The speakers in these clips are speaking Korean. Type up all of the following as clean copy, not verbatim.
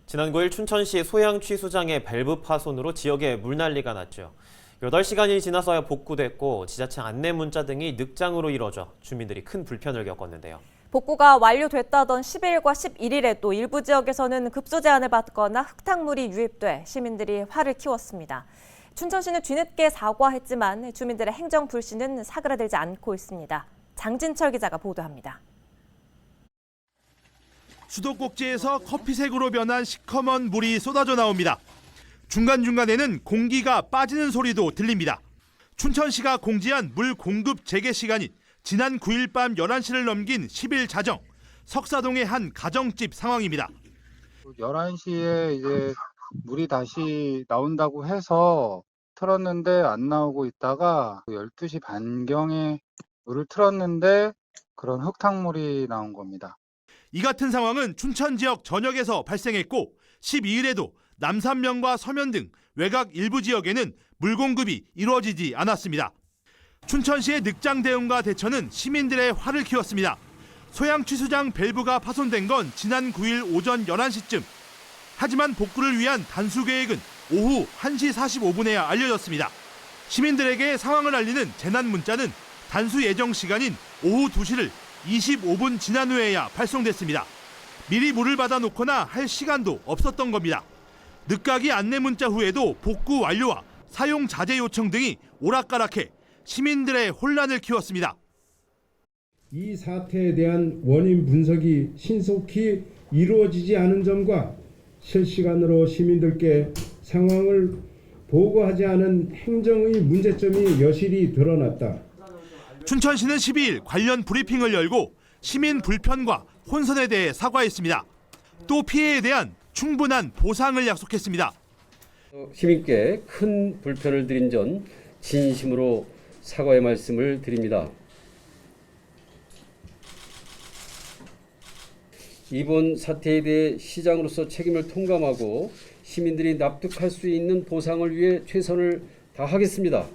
지난 9일 춘천시 소양 취수장의 밸브 파손으로 지역에 물난리가 났죠. 8시간이 지나서야 복구됐고 지자체 안내 문자 등이 늑장으로 이뤄져 주민들이 큰 불편을 겪었는데요. 복구가 완료됐다던 10일과 11일에도 일부 지역에서는 급소 제한을 받거나 흙탕물이 유입돼 시민들이 화를 키웠습니다. 춘천시는 뒤늦게 사과했지만 주민들의 행정 불신은 사그라들지 않고 있습니다. 장진철 기자가 보도합니다. 수도꼭지에서 커피색으로 변한 시커먼 물이 쏟아져 나옵니다. 중간중간에는 공기가 빠지는 소리도 들립니다. 춘천시가 공지한 물 공급 재개 시간인 지난 9일 밤 11시를 넘긴 10일 자정, 석사동의 한 가정집 상황입니다. 11시에 이제 물이 다시 나온다고 해서 틀었는데 안 나오고 있다가 12시 반경에 물을 틀었는데 그런 흙탕물이 나온 겁니다. 이 같은 상황은 춘천 지역 전역에서 발생했고 12일에도 남산면과 서면 등 외곽 일부 지역에는 물 공급이 이루어지지 않았습니다. 춘천시의 늑장 대응과 대처는 시민들의 화를 키웠습니다. 소양 취수장 밸브가 파손된 건 지난 9일 오전 11시쯤. 하지만 복구를 위한 단수 계획은 오후 1시 45분에야 알려졌습니다. 시민들에게 상황을 알리는 재난 문자는 단수 예정 시간인 오후 2시를 25분 지난 후에야 발송됐습니다. 미리 물을 받아놓거나 할 시간도 없었던 겁니다. 늦가기 안내 문자 후에도 복구 완료와 사용 자제 요청 등이 오락가락해 시민들의 혼란을 키웠습니다. 이 사태에 대한 원인 분석이 신속히 이루어지지 않은 점과 실시간으로 시민들께 상황을 보고하지 않은 행정의 문제점이 여실히 드러났다. 춘천시는 12일 관련 브리핑을 열고 시민 불편과 혼선에 대해 사과했습니다. 또 피해에 대한 충분한 보상을 약속했습니다. 시민께 큰 불편을 드린 점 진심으로 사과의 말씀을 드립니다. 이번 사태에 대해 시장으로서 책임을 통감하고 시민들이 납득할 수 있는 보상을 위해 최선을 다하겠습니다.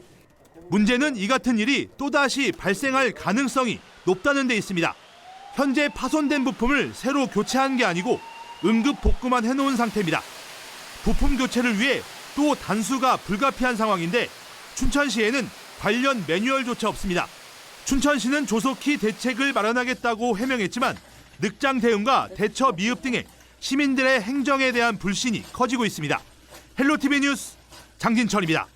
문제는 이 같은 일이 또다시 발생할 가능성이 높다는 데 있습니다. 현재 파손된 부품을 새로 교체한 게 아니고 응급 복구만 해놓은 상태입니다. 부품 교체를 위해 또 단수가 불가피한 상황인데 춘천시에는 관련 매뉴얼조차 없습니다. 춘천시는 조속히 대책을 마련하겠다고 해명했지만 늑장 대응과 대처 미흡 등의 시민들의 행정에 대한 불신이 커지고 있습니다. 헬로티비 뉴스 장진철입니다.